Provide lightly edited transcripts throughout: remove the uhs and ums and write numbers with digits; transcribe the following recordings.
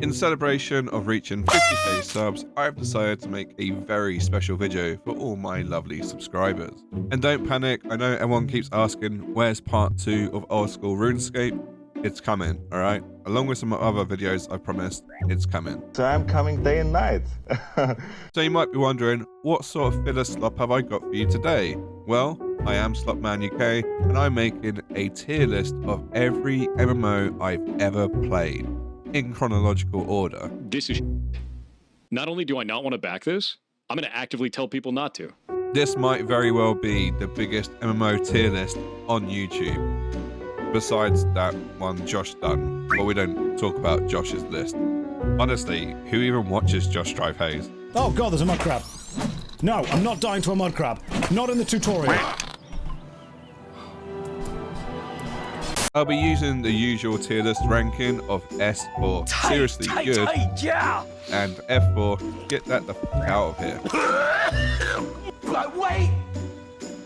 In celebration of reaching 50k subs, I've decided to make a very special video for all my lovely subscribers. And don't panic, I know everyone keeps asking, where's part 2 of Old School RuneScape? It's coming, alright? Along with some other videos I promised, it's coming. So I'm coming day and night. So you might be wondering, what sort of filler slop have I got for you today? Well, I am Slopman UK, and I'm making a tier list of every MMO I've ever played, in chronological order. This is not only do I not want to back this, I'm going to actively tell people not to. This might very well be the biggest MMO tier list on YouTube, besides that one Josh done, but we don't talk about Josh's list. Honestly, who even watches Josh Drive Haze? Oh god, there's a mud crab. No, I'm not dying to a mud crab. Not in the tutorial. I'll be using the usual tier list ranking of S for seriously good, and F for get that the f out of here. But wait,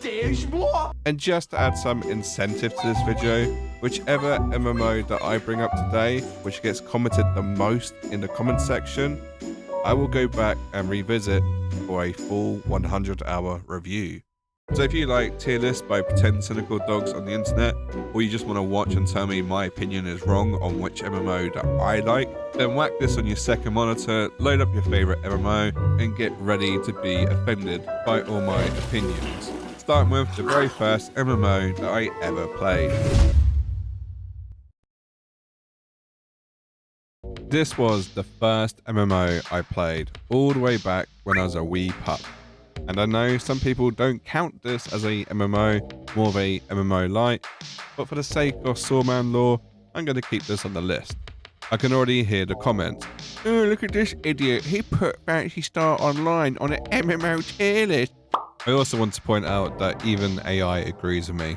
there's more. And just to add some incentive to this video, whichever MMO that I bring up today, which gets commented the most in the comment section, I will go back and revisit for a full 100-hour review. So if you like tier lists by pretend cynical dogs on the internet, or you just want to watch and tell me my opinion is wrong on which MMO that I like, then whack this on your second monitor, load up your favorite MMO, and get ready to be offended by all my opinions. Starting with the very first MMO that I ever played. This was the first MMO I played all the way back when I was a wee pup. And I know some people don't count this as a MMO, more of a MMO light, but for the sake of Sawman lore, I'm going to keep this on the list. I can already hear the comments. Oh, look at this idiot, he put Phantasy Star Online on an MMO tier list. I also want to point out that even AI agrees with me.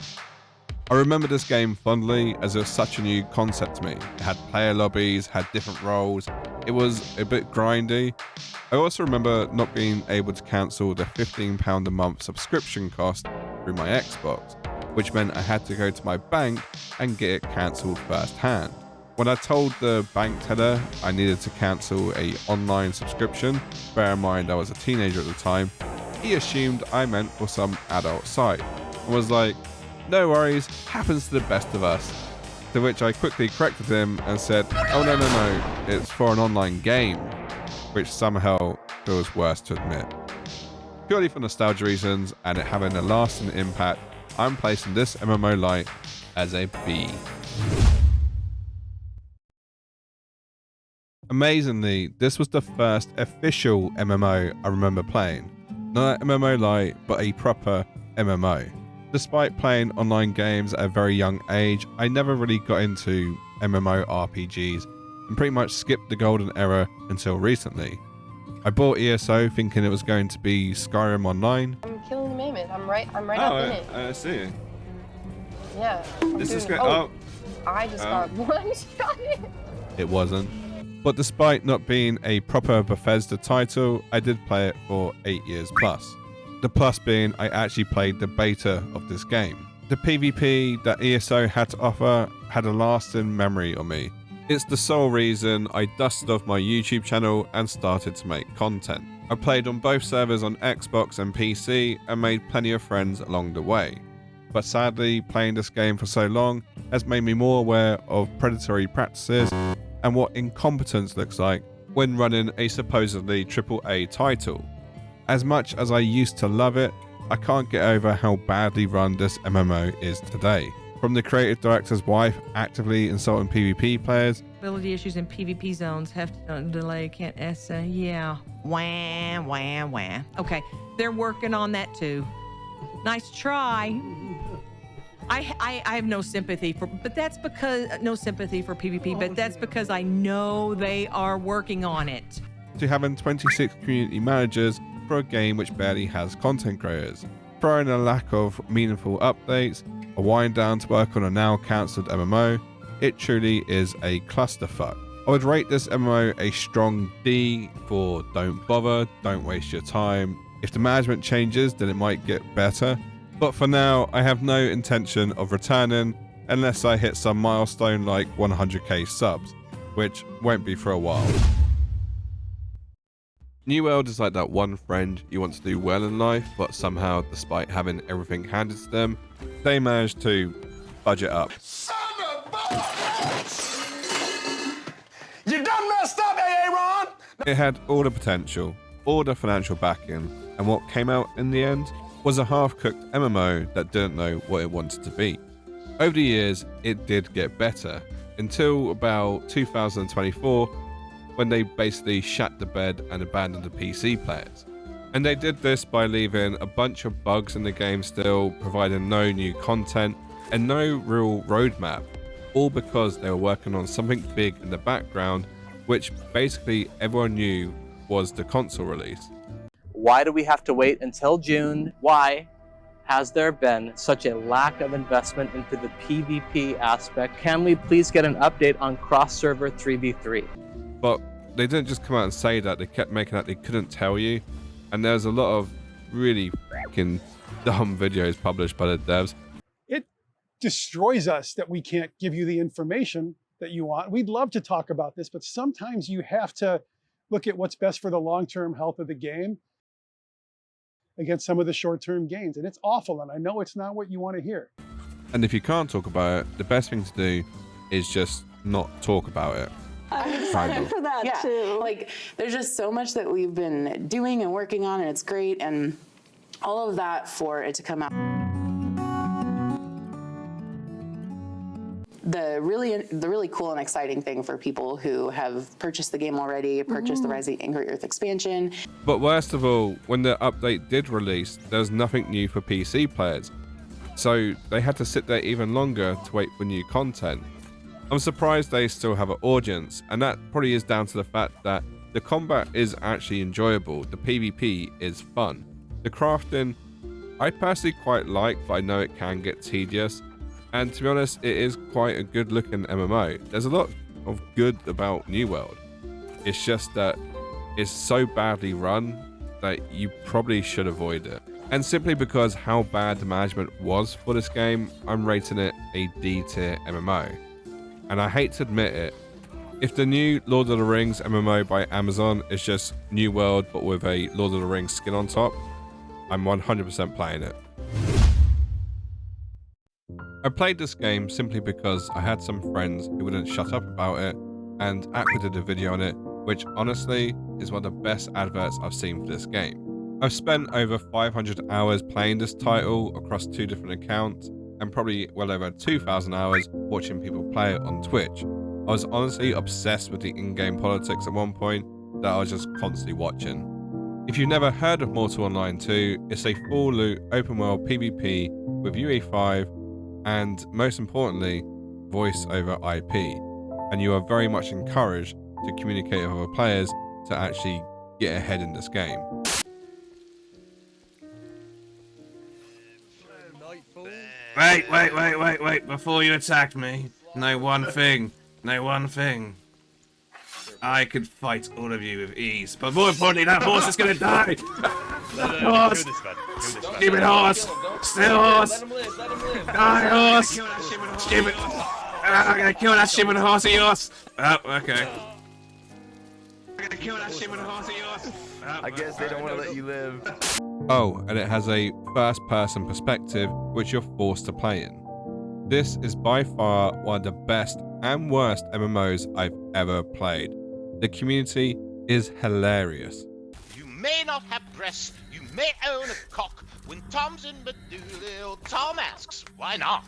I remember this game fondly as it was such a new concept to me. It had player lobbies, had different roles, it was a bit grindy. I also remember not being able to cancel the £15 a month subscription cost through my Xbox, which meant I had to go to my bank and get it cancelled firsthand. When I told the bank teller I needed to cancel an online subscription, bear in mind I was a teenager at the time, he assumed I meant for some adult site and was like, no worries, happens to the best of us. To which I quickly corrected him and said, oh no, it's for an online game, which somehow feels worse to admit. Purely for nostalgia reasons and it having a lasting impact, I'm placing this MMO light as a B. Amazingly, this was the first official MMO I remember playing. Not an MMO light, but a proper MMO. Despite playing online games at a very young age, I never really got into MMO RPGs and pretty much skipped the golden era until recently. I bought ESO thinking it was going to be Skyrim Online. I'm killing the mammoth. I'm right up in it. I see. Yeah. This is good. Oh, I just got one shot in. It wasn't. But despite not being a proper Bethesda title, I did play it for 8 years plus. The plus being I actually played the beta of this game. The PvP that ESO had to offer had a lasting memory on me. It's the sole reason I dusted off my YouTube channel and started to make content. I played on both servers on Xbox and PC and made plenty of friends along the way. But sadly, playing this game for so long has made me more aware of predatory practices and what incompetence looks like when running a supposedly AAA title. As much as I used to love it, I can't get over how badly run this MMO is today. From the creative director's wife actively insulting PvP players, ability issues in PvP zones have to delay, can't yeah. Wah. Okay, they're working on that too. Nice try. I have no sympathy for, but that's because, no sympathy for PvP, but that's because I know they are working on it. to having 26 community managers for a game which barely has content creators, throwing a lack of meaningful updates, a wind down to work on a now cancelled MMO. It truly is a clusterfuck. I would rate this MMO a strong D for don't bother, don't waste your time. If the management changes, then it might get better. But for now, I have no intention of returning unless I hit some milestone like 100k subs. which won't be for a while. New World is like that one friend you want to do well in life, but somehow, despite having everything handed to them, they managed to budget up. Son of a... You done messed up, Aaron! It had all the potential, all the financial backing, and what came out in the end was a half-cooked MMO that didn't know what it wanted to be. Over the years, it did get better, until about 2024, when they basically shat the bed and abandoned the PC players. And they did this by leaving a bunch of bugs in the game still, providing no new content, and no real roadmap, all because they were working on something big in the background, which basically everyone knew was the console release. Why do we have to wait until June? Why has there been such a lack of investment into the PvP aspect? Can we please get an update on cross-server 3v3? But they didn't just come out and say that, they kept making out they couldn't tell you. And there's a lot of really fucking dumb videos published by the devs. It destroys us that we can't give you the information that you want. We'd love to talk about this, but sometimes you have to look at what's best for the long-term health of the game against some of the short-term gains. And it's awful, and I know it's not what you want to hear. And if you can't talk about it, the best thing to do is just not talk about it. I'm excited for that too. Like, there's just so much that we've been doing and working on, and it's great, and all of that for it to come out. The really cool and exciting thing for people who have purchased the game already, purchased the Rising Angry Earth expansion. But worst of all, when the update did release, there was nothing new for PC players. So they had to sit there even longer to wait for new content. I'm surprised they still have an audience, and that probably is down to the fact that the combat is actually enjoyable, the PvP is fun. The crafting, I personally quite like, but I know it can get tedious. And to be honest, it is quite a good looking MMO. There's a lot of good about New World. It's just that it's so badly run that you probably should avoid it. And simply because how bad the management was for this game, I'm rating it a D tier MMO. And I hate to admit it, if the new Lord of the Rings MMO by Amazon is just New World but with a Lord of the Rings skin on top, I'm 100% playing it. I played this game simply because I had some friends who wouldn't shut up about it, and Aqua did a video on it, which honestly is one of the best adverts I've seen for this game. I've spent over 500 hours playing this title across 2 different accounts, and probably well over 2,000 hours watching people play it on Twitch. I was honestly obsessed with the in-game politics at one point that I was just constantly watching. If you've never heard of Mortal Online 2, it's a full loot open world PvP with UE5 and most importantly, voice over IP. And you are very much encouraged to communicate with other players to actually get ahead in this game. Wait, before you attack me, know one thing. I could fight all of you with ease, but more importantly, that horse is gonna die! Horse! Stupid horse! Still horse! Die horse! Stupid... I'm gonna kill that stupid horse of yours! Oh, okay. I'm gonna kill that stupid horse of yours! I guess they don't want to let you live. Oh, and it has a first-person perspective, which you're forced to play in. This is by far one of the best and worst MMOs I've ever played. The community is hilarious. You may not have breasts, you may own a cock. When Tom's in Medulla, Tom asks, why not?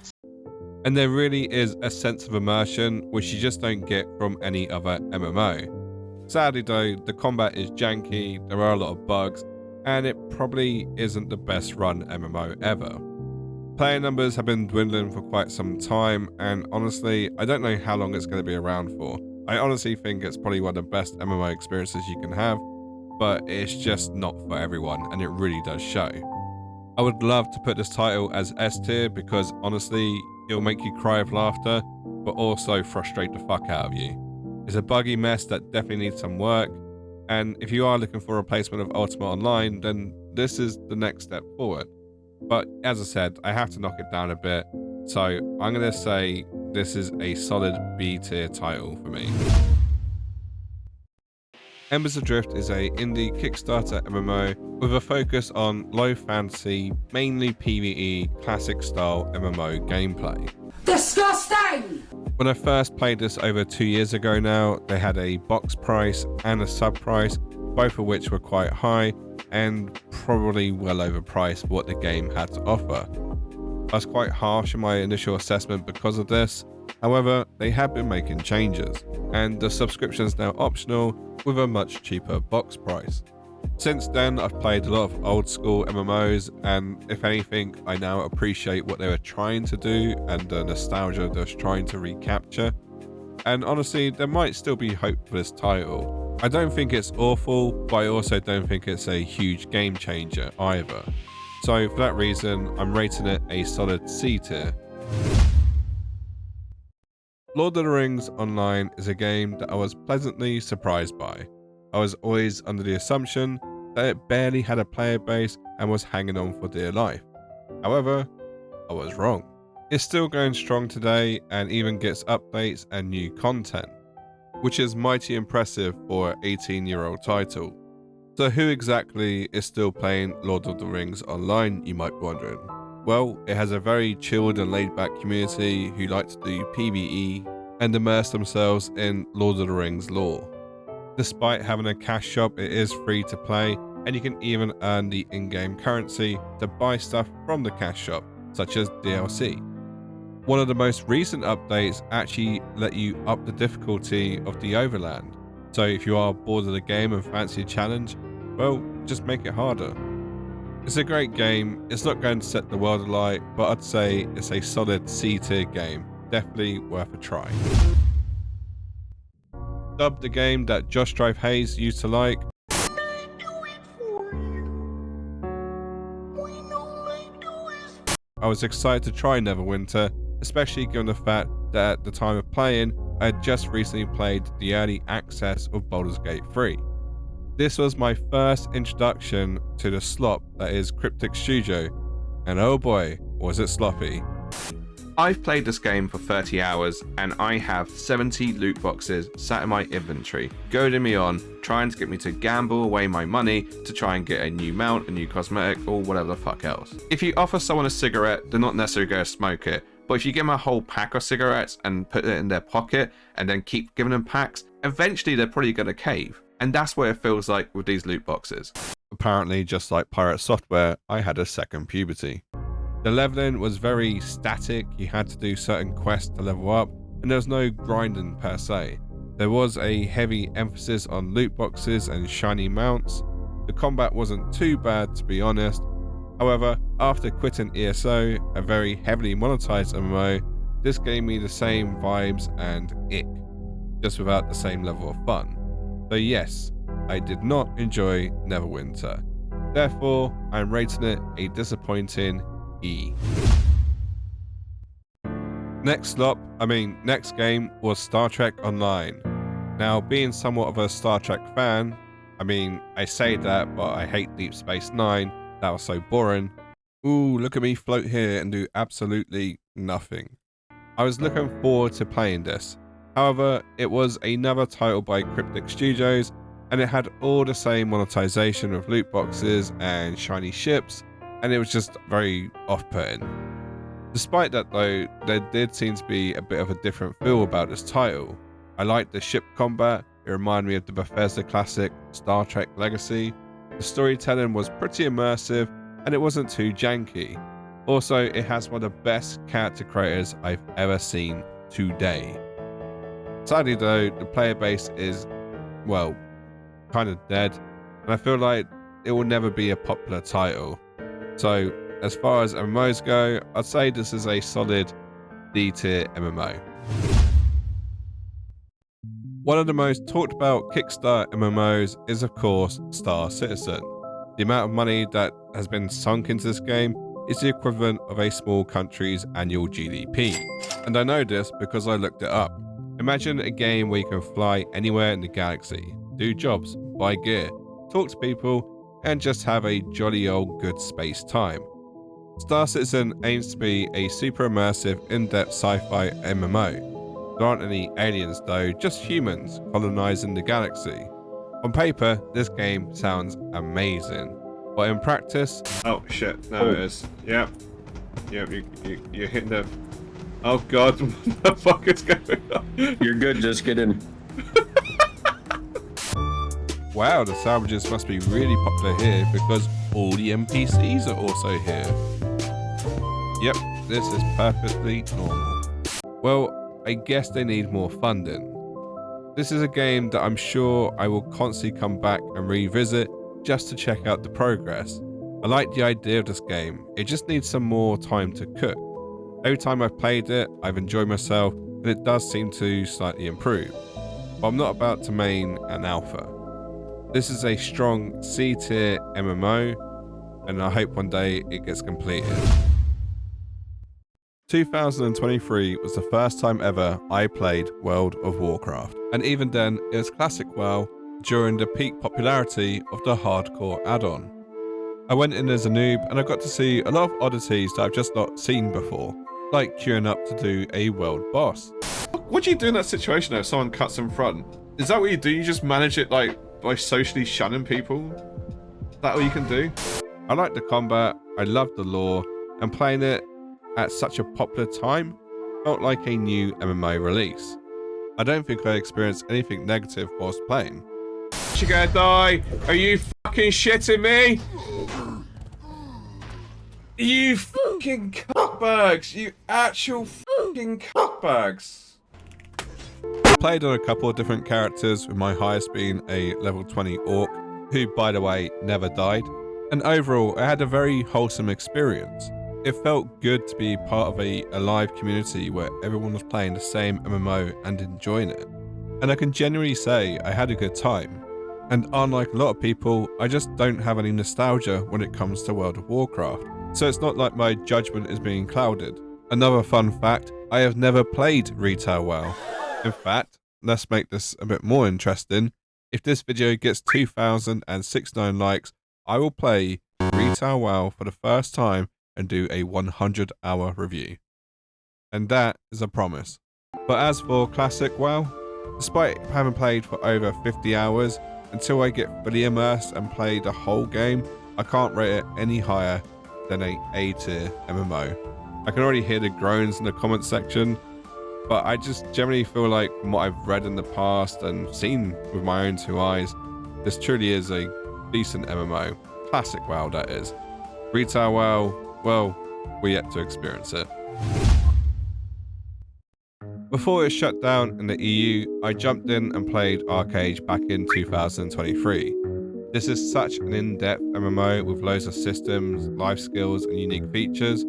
And there really is a sense of immersion which you just don't get from any other MMO. Sadly though, the combat is janky, there are a lot of bugs, and it probably isn't the best run MMO ever. Player numbers have been dwindling for quite some time, and honestly, I don't know how long it's going to be around for. I honestly think it's probably one of the best MMO experiences you can have, but it's just not for everyone, and it really does show. I would love to put this title as S tier because honestly, it'll make you cry with laughter, but also frustrate the fuck out of you. It's a buggy mess that definitely needs some work, and if you are looking for a replacement of Ultimate Online, then this is the next step forward. But as I said, I have to knock it down a bit, so I'm going to say this is a solid B tier title for me. Embers Adrift is a indie Kickstarter MMO with a focus on low fantasy, mainly PvE, classic style MMO gameplay. Disgusting! When I first played this over 2 years ago now, they had a box price and a sub price, both of which were quite high and probably well overpriced for what the game had to offer. I was quite harsh in my initial assessment because of this. However, they have been making changes, and the subscription is now optional with a much cheaper box price. Since then, I've played a lot of old school MMOs, and if anything, I now appreciate what they were trying to do and the nostalgia they were trying to recapture. And honestly, there might still be hope for this title. I don't think it's awful, but I also don't think it's a huge game changer either. So for that reason, I'm rating it a solid C tier. Lord of the Rings Online is a game that I was pleasantly surprised by. I was always under the assumption that it barely had a player base and was hanging on for dear life. However, I was wrong. It's still going strong today and even gets updates and new content, which is mighty impressive for an 18-year-old title. So who exactly is still playing Lord of the Rings Online, you might be wondering? Well, it has a very chilled and laid-back community who like to do PvE and immerse themselves in Lord of the Rings lore. Despite having a cash shop, it is free to play, and you can even earn the in-game currency to buy stuff from the cash shop, such as DLC. One of the most recent updates actually let you up the difficulty of the Overland, so if you are bored of the game and fancy a challenge, well, just make it harder. It's a great game. It's not going to set the world alight, but I'd say it's a solid C-tier game. Definitely worth a try. Dubbed the game that Josh Drive Hayes used to like. I was excited to try Neverwinter, especially given the fact that at the time of playing, I had just recently played the early access of Baldur's Gate 3. This was my first introduction to the slop that is Cryptic Studio, and oh boy, was it sloppy. I've played this game for 30 hours and I have 70 loot boxes sat in my inventory, goading me on, trying to get me to gamble away my money to try and get a new mount, a new cosmetic, or whatever the fuck else. If you offer someone a cigarette, they're not necessarily going to smoke it, but if you give them a whole pack of cigarettes and put it in their pocket and then keep giving them packs, eventually they're probably going to cave. And that's what it feels like with these loot boxes. Apparently, just like Pirate Software, I had a second puberty. The leveling was very static. You had to do certain quests to level up, and there was no grinding per se. There was a heavy emphasis on loot boxes and shiny mounts. The combat wasn't too bad, to be honest. However, after quitting ESO, a very heavily monetized MMO, this gave me the same vibes and ick, just without the same level of fun. So yes, I did not enjoy Neverwinter. Therefore, I'm rating it a disappointing E. Next game was Star Trek Online. Now, being somewhat of a Star Trek fan, I say that, but I hate Deep Space Nine. That was so boring. Ooh, look at me float here and do absolutely nothing. I was looking forward to playing this. However, it was another title by Cryptic Studios, and it had all the same monetization of loot boxes and shiny ships, and it was just very off-putting. Despite that though, there did seem to be a bit of a different feel about this title. I liked the ship combat. It reminded me of the Bethesda classic Star Trek Legacy. The storytelling was pretty immersive, and it wasn't too janky. Also, it has one of the best character creators I've ever seen today. Sadly though, the player base is, well, kind of dead, and I feel like it will never be a popular title. So, as far as MMOs go, I'd say this is a solid D-tier MMO. One of the most talked about Kickstarter MMOs is of course Star Citizen. The amount of money that has been sunk into this game is the equivalent of a small country's annual GDP. And I know this because I looked it up. Imagine a game where you can fly anywhere in the galaxy, do jobs, buy gear, talk to people, and just have a jolly old good space time. Star Citizen aims to be a super immersive, in-depth sci-fi MMO. There aren't any aliens though, just humans colonizing the galaxy. On paper, this game sounds amazing, but in practice... Oh shit, no it is. Yep. Yep, you're hitting the... Oh god, what the fuck is going on? You're good, just get in. Wow, the salvages must be really popular here because all the NPCs are also here. Yep, this is perfectly normal. Well, I guess they need more funding. This is a game that I'm sure I will constantly come back and revisit just to check out the progress. I like the idea of this game, it just needs some more time to cook. Every time I've played it, I've enjoyed myself, and it does seem to slightly improve. But I'm not about to main an alpha. This is a strong C-tier MMO, and I hope one day it gets completed. 2023 was the first time ever I played World of Warcraft, and even then it was classic WoW during the peak popularity of the hardcore add-on. I went in as a noob and I got to see a lot of oddities that I've just not seen before, like queuing up to do a world boss. What do you do in that situation though if someone cuts in front? Is that what you do? You just manage it like by socially shunning people? Is that what you can do? I like the combat, I love the lore, and playing it at such a popular time felt like a new MMO release. I don't think I experienced anything negative whilst playing. You're gonna die! Are you fucking shitting me? You fucking cuckbags! You actual fucking cuckbags! I played on a couple of different characters, with my highest being a level 20 orc, who by the way never died, and overall I had a very wholesome experience. It felt good to be part of a alive community where everyone was playing the same MMO and enjoying it. And I can genuinely say I had a good time. And unlike a lot of people, I just don't have any nostalgia when it comes to World of Warcraft. So it's not like my judgment is being clouded. Another fun fact, I have never played Retail WoW. In fact, let's make this a bit more interesting. If this video gets 2,069 likes, I will play Retail WoW for the first time and do a 100-hour review. And that is a promise. But as for Classic WoW, despite having played for over 50 hours, until I get fully immersed and play the whole game, I can't rate it any higher than a A-tier MMO. I can already hear the groans in the comment section, but I just generally feel like from what I've read in the past and seen with my own two eyes, this truly is a decent MMO. Classic WoW, that is. Retail WoW, well, we're yet to experience it. Before it shut down in the EU, I jumped in and played ArcheAge back in 2023. This is such an in-depth MMO with loads of systems, life skills, and unique features.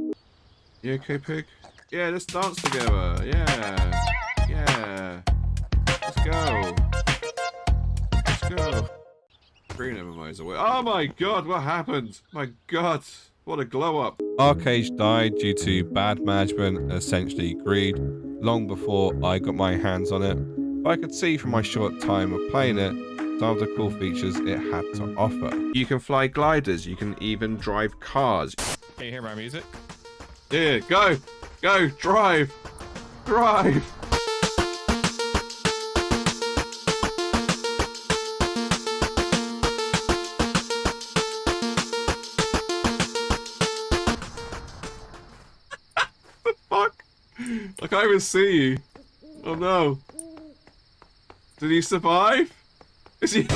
You okay, pig? Yeah, let's dance together. Yeah. Yeah. Let's go. Let's go. Green MMOs away. Oh my god, what happened? My god. What a glow up. ArcheAge died due to bad management and essentially greed long before I got my hands on it, but I could see from my short time of playing it some of the cool features it had to offer. You can fly gliders, you can even drive cars. Can you hear my music? Yeah, go! Go! Drive! Drive! I can't even see you. Oh no. Did he survive? Is he?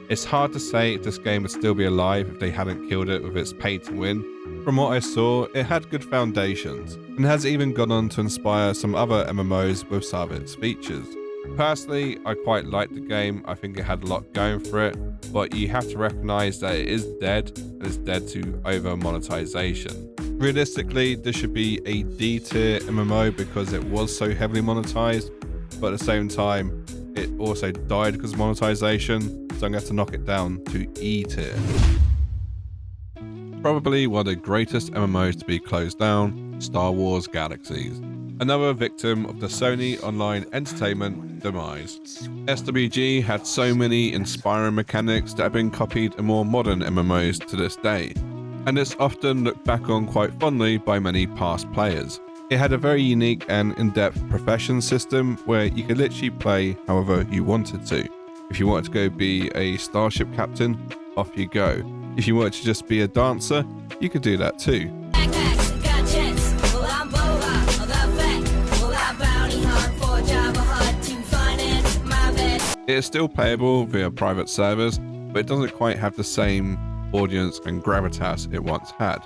It's hard to say if this game would still be alive if they hadn't killed it with its pay to win. From what I saw, it had good foundations, and has even gone on to inspire some other MMOs with some of its features. Personally, I quite liked the game. I think it had a lot going for it, but you have to recognize that it is dead, and it's dead to over monetization. Realistically, this should be a D tier MMO because it was so heavily monetized, but at the same time, it also died because of monetization, so I'm going to have to knock it down to E tier. Probably one of the greatest MMOs to be closed down, Star Wars Galaxies. Another victim of the Sony Online Entertainment demise. SWG had so many inspiring mechanics that have been copied in more modern MMOs to this day, and it's often looked back on quite fondly by many past players. It had a very unique and in-depth profession system where you could literally play however you wanted to. If you wanted to go be a starship captain, off you go. If you wanted to just be a dancer, you could do that too. It is still playable via private servers, but it doesn't quite have the same audience and gravitas it once had.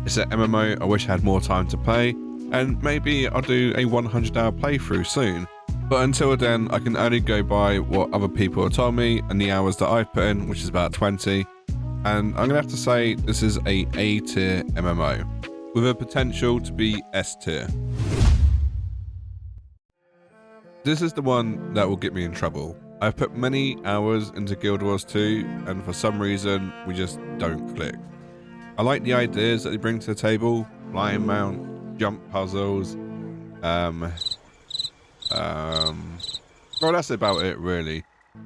It's an MMO I wish I had more time to play, and maybe I'll do a 100-hour playthrough soon. But until then, I can only go by what other people have told me and the hours that I've put in, which is about 20. And I'm gonna have to say this is a A-tier MMO, with a potential to be S-tier. This is the one that will get me in trouble. I've put many hours into Guild Wars 2, and for some reason, we just don't click. I like the ideas that they bring to the table, flying mount, jump puzzles, well, that's about it really.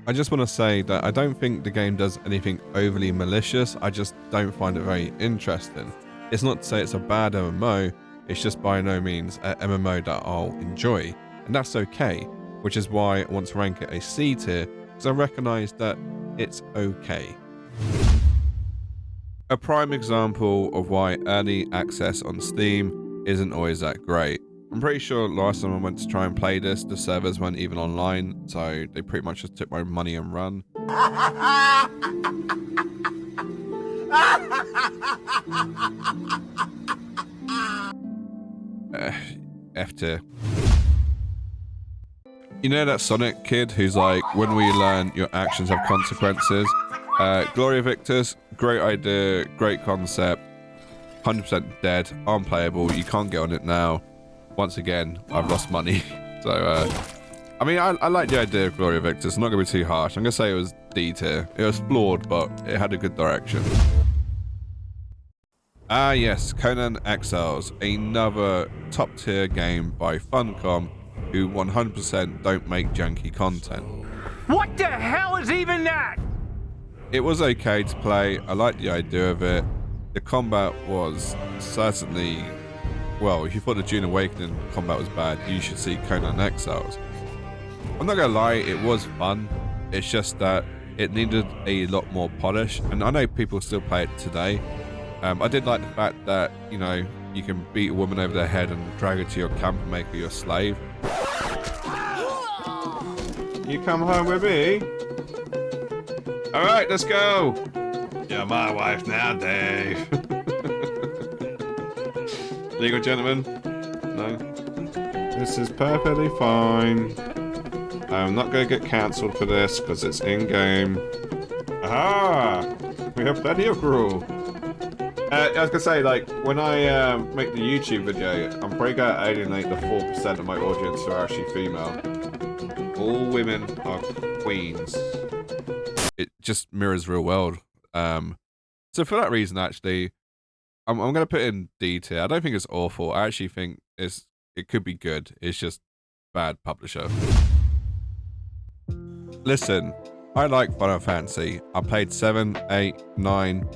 I just want to say that I don't think the game does anything overly malicious, I just don't find it very interesting. It's not to say it's a bad MMO, it's just by no means an MMO that I'll enjoy, and that's okay, which is why I want to rank it a C tier, because I recognise that it's okay. A prime example of why early access on Steam isn't always that great. I'm pretty sure last time I went to try and play this, the servers weren't even online, so they pretty much just took my money and run. F tier. You know that Sonic kid who's like, when we learn your actions have consequences? Gloria Victis, great idea, great concept, 100% dead, unplayable, you can't get on it now. Once again, I've lost money. So, I mean, I like the idea of Gloria Victis, I'm not going to be too harsh. I'm going to say it was D tier. It was flawed, but it had a good direction. Ah yes, Conan Exiles, another top tier game by Funcom, who 100% don't make janky content. What the hell is even that? It was okay to play, I liked the idea of it. The combat was certainly, well, if you thought the Dune Awakening combat was bad, you should see Conan Exiles. I'm not gonna lie, it was fun, it's just that it needed a lot more polish, and I know people still play it today. I did like the fact that, you know, you can beat a woman over the head and drag her to your camp and make her your slave. You come home with me? Alright, let's go! You're my wife now, Dave. Legal gentlemen? No? This is perfectly fine. I'm not going to get cancelled for this because it's in-game. Aha! We have plenty of gruel. I was gonna say, like, when I make the YouTube video, I'm probably gonna alienate the 4% of my audience who are actually female. All women are queens. It just mirrors real world. So for that reason, actually, I'm gonna put in D tier. I don't think it's awful. I actually think it could be good. It's just bad publisher. Listen, I like Final Fantasy. I played 7, 8, 9.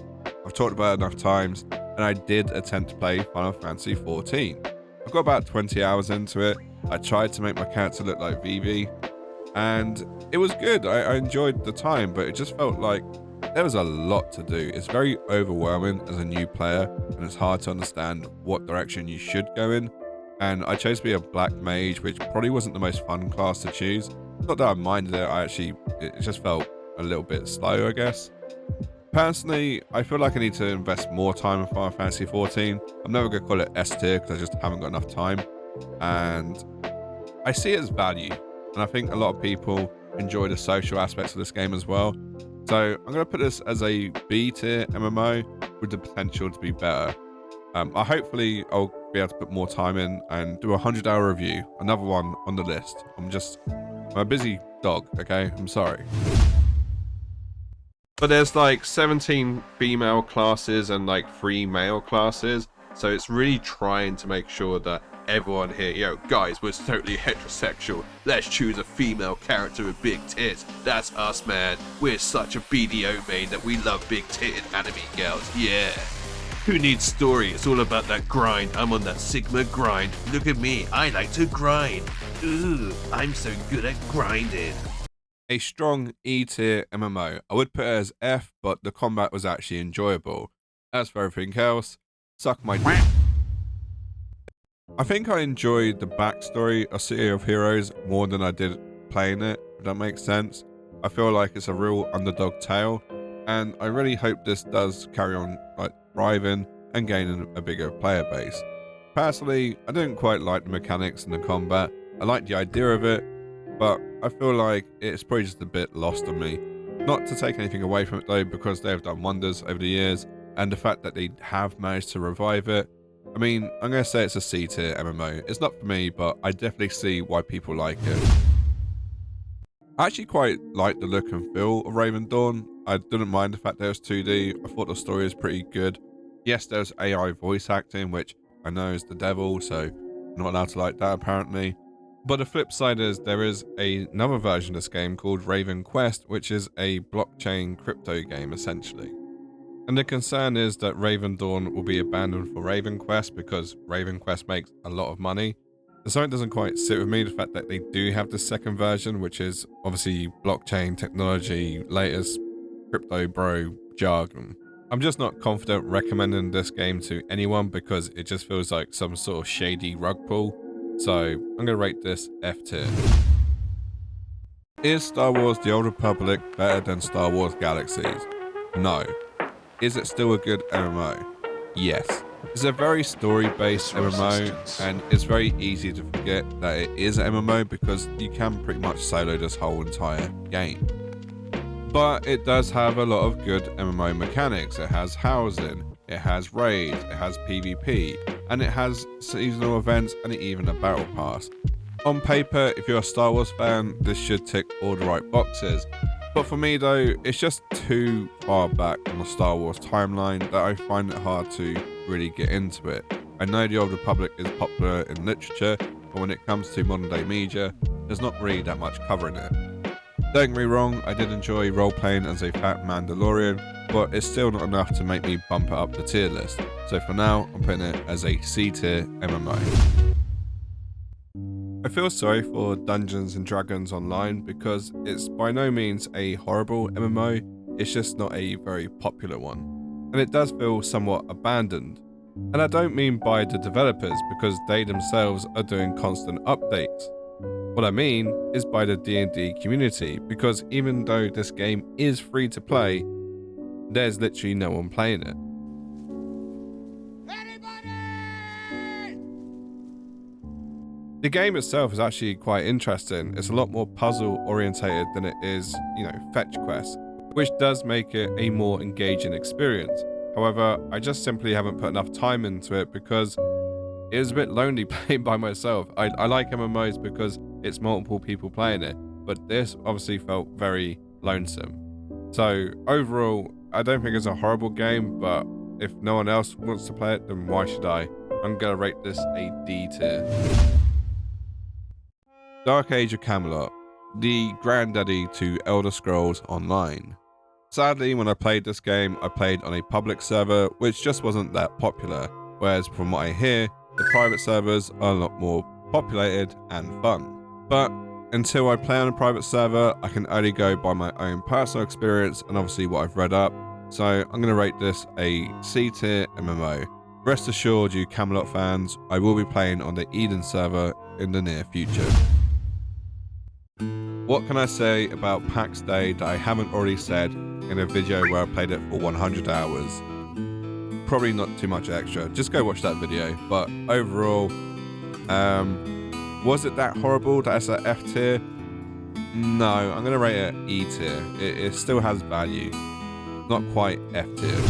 I've talked about it enough times, and I did attempt to play Final Fantasy 14. I've got about 20 hours into it. I tried to make my character look like Vivi, and it was good. I enjoyed the time, but it just felt like there was a lot to do. It's very overwhelming as a new player, and it's hard to understand what direction you should go in. And I chose to be a black mage, which probably wasn't the most fun class to choose. Not that I minded it, it just felt a little bit slow, I guess. Personally, I feel like I need to invest more time in Final Fantasy 14. I'm never going to call it S tier because I just haven't got enough time. And I see it as value. And I think a lot of people enjoy the social aspects of this game as well. So I'm going to put this as a B tier MMO with the potential to be better. Hopefully I'll be able to put more time in and do a 100-hour review. Another one on the list. I'm a busy dog, okay? I'm sorry. But there's like 17 female classes and like 3 male classes. So it's really trying to make sure that everyone here, yo, guys, we're totally heterosexual. Let's choose a female character with big tits. That's us, man. We're such a BDO main that we love big titted anime girls. Yeah. Who needs story? It's all about that grind. I'm on that Sigma grind. Look at me, I like to grind. Ooh, I'm so good at grinding. A strong E tier MMO. I would put it as F, but the combat was actually enjoyable. As for everything else, suck my dick. I think I enjoyed the backstory of City of Heroes more than I did playing it, if that makes sense. I feel like it's a real underdog tale, and I really hope this does carry on like thriving and gaining a bigger player base. Personally, I didn't quite like the mechanics and the combat. I like the idea of it, but I feel like it's probably just a bit lost on me. Not to take anything away from it though, because they have done wonders over the years, and the fact that they have managed to revive it. I mean, I'm going to say it's a C tier MMO. It's not for me, but I definitely see why people like it. I actually quite like the look and feel of RavenDawn. I didn't mind the fact that it was 2D. I thought the story was pretty good. Yes, there's AI voice acting, which I know is the devil, so I'm not allowed to like that apparently. But the flip side is there is another version of this game called Raven Quest, which is a blockchain crypto game essentially. And the concern is that RavenDawn will be abandoned for Raven Quest because Raven Quest makes a lot of money. And so it doesn't quite sit with me, the fact that they do have the second version, which is obviously blockchain technology, latest crypto bro jargon. I'm just not confident recommending this game to anyone because it just feels like some sort of shady rug pull. So I'm going to rate this F tier. Is Star Wars The Old Republic better than Star Wars Galaxies? No. Is it still a good MMO? Yes. It's a very story-based MMO, and it's very easy to forget that it is an MMO because you can pretty much solo this whole entire game. But it does have a lot of good MMO mechanics. It has housing, it has raids, it has PvP, and it has seasonal events and even a battle pass. On paper, if you're a Star Wars fan, this should tick all the right boxes. But for me though, it's just too far back on the Star Wars timeline that I find it hard to really get into it. I know the Old Republic is popular in literature, but when it comes to modern day media, there's not really that much covering it. Don't get me wrong, I did enjoy role-playing as a fat Mandalorian, but it's still not enough to make me bump it up the tier list. So for now, I'm putting it as a C tier MMO. I feel sorry for Dungeons & Dragons Online because it's by no means a horrible MMO, it's just not a very popular one. And it does feel somewhat abandoned. And I don't mean by the developers because they themselves are doing constant updates. What I mean is by the D&D community, because even though this game is free to play, there's literally no one playing it. The game itself is actually quite interesting. It's a lot more puzzle orientated than it is, fetch quests, which does make it a more engaging experience. However, I just simply haven't put enough time into it because it is a bit lonely playing by myself. I like MMOs because it's multiple people playing it, but this obviously felt very lonesome. So overall, I don't think it's a horrible game, but if no one else wants to play it, then why should I? I'm gonna rate this a D tier. Dark Age of Camelot, the granddaddy to Elder Scrolls Online. Sadly, when I played this game, I played on a public server, which just wasn't that popular, whereas from what I hear, the private servers are a lot more populated and fun. But until I play on a private server, I can only go by my own personal experience and obviously what I've read up, so I'm going to rate this a C tier MMO. Rest assured, you Camelot fans, I will be playing on the Eden server in the near future. What can I say about Pax Dei that I haven't already said in a video where I played it for 100 hours? Probably not too much extra, just go watch that video. But overall, was it that horrible that it's an F tier? No, I'm going to rate it E tier. It still has value, not quite F tier.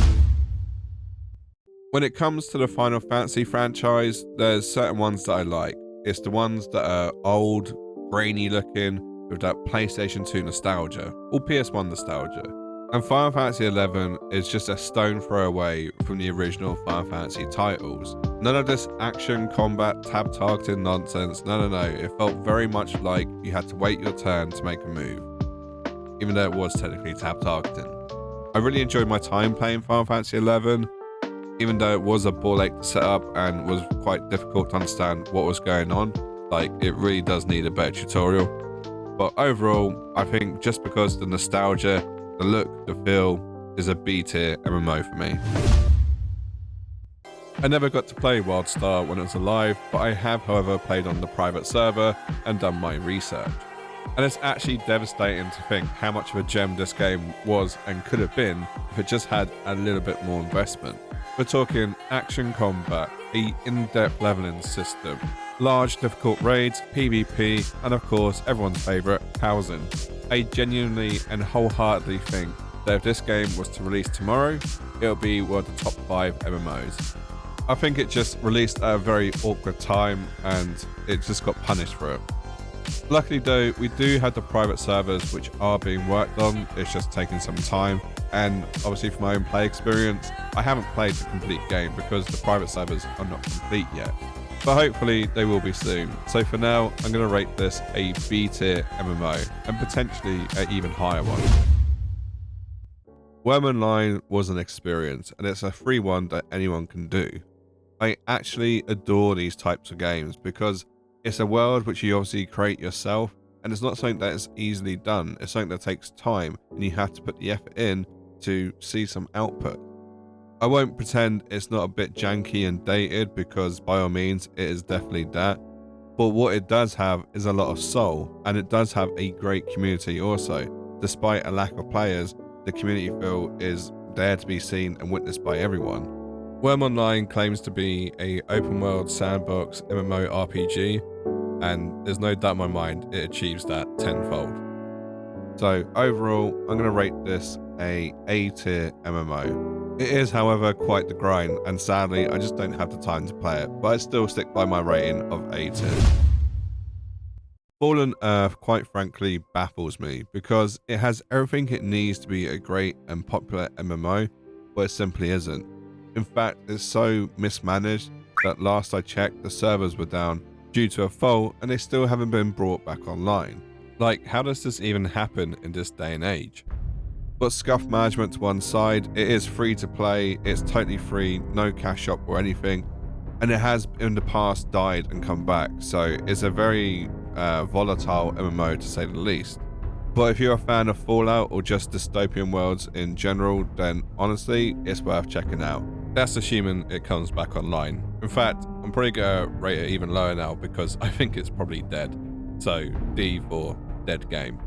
When it comes to the Final Fantasy franchise, there's certain ones that I like. It's the ones that are old, grainy looking, with that PlayStation 2 nostalgia, or PS1 nostalgia. And Final Fantasy XI is just a stone throw away from the original Final Fantasy titles. None of this action, combat, tab targeting nonsense, no. It felt very much like you had to wait your turn to make a move, even though it was technically tab targeting. I really enjoyed my time playing Final Fantasy XI, even though it was a ball ache to set up and was quite difficult to understand what was going on. Like, it really does need a better tutorial. But overall, I think just because the nostalgia, the look, the feel is a B tier MMO for me. I never got to play WildStar when it was alive, but I have, however, played on the private server and done my research. And it's actually devastating to think how much of a gem this game was and could have been if it just had a little bit more investment. We're talking action combat, an in-depth leveling system, large difficult raids, PvP, and of course everyone's favourite, housing. I genuinely and wholeheartedly think that if this game was to release tomorrow, it'll be one of the top 5 MMOs. I think it just released at a very awkward time and it just got punished for it. Luckily though, we do have the private servers which are being worked on. It's just taking some time, and obviously from my own play experience, I haven't played the complete game because the private servers are not complete yet. But hopefully they will be soon. So for now, I'm going to rate this a B tier MMO and potentially an even higher one. Wurm Online was an experience, and it's a free one that anyone can do. I actually adore these types of games because it's a world which you obviously create yourself, and it's not something that is easily done. It's something that takes time and you have to put the effort in to see some output. I won't pretend it's not a bit janky and dated, because by all means it is definitely that, but what it does have is a lot of soul, and it does have a great community also. Despite a lack of players, the community feel is there to be seen and witnessed by everyone. Wurm Online claims to be a open world sandbox MMO RPG, and there's no doubt in my mind it achieves that tenfold. So overall, I'm going to rate this a A-tier MMO. It is, however, quite the grind, and sadly I just don't have the time to play it, but I still stick by my rating of A-tier. Fallen Earth quite frankly baffles me, because it has everything it needs to be a great and popular MMO, but it simply isn't. In fact, it's so mismanaged that last I checked, the servers were down due to a fault and they still haven't been brought back online. Like, how does this even happen in this day and age? But scuff management to one side, it is free to play, it's totally free, no cash shop or anything, and it has in the past died and come back, so it's a very volatile MMO to say the least. But if you're a fan of Fallout or just dystopian worlds in general, then honestly, it's worth checking out. That's assuming it comes back online. In fact, I'm probably gonna rate it even lower now because I think it's probably dead. So D for dead game.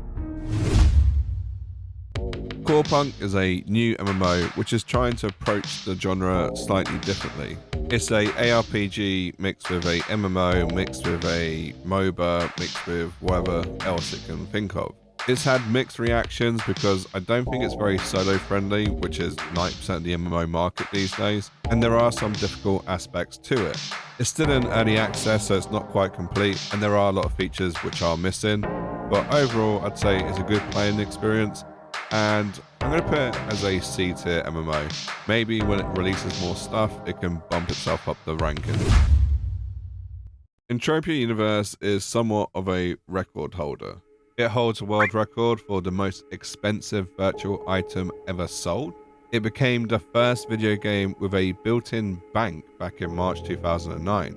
Corepunk is a new MMO which is trying to approach the genre slightly differently. It's a ARPG mixed with a MMO, mixed with a MOBA, mixed with whatever else it can think of. It's had mixed reactions because I don't think it's very solo friendly, which is 90% of the MMO market these days, and there are some difficult aspects to it. It's still in early access, so it's not quite complete, and there are a lot of features which are missing, but overall I'd say it's a good playing experience, and I'm going to put it as a C tier MMO. Maybe when it releases more stuff, it can bump itself up the ranking. Entropia Universe is somewhat of a record holder. It holds a world record for the most expensive virtual item ever sold. It became the first video game with a built-in bank back in March 2009,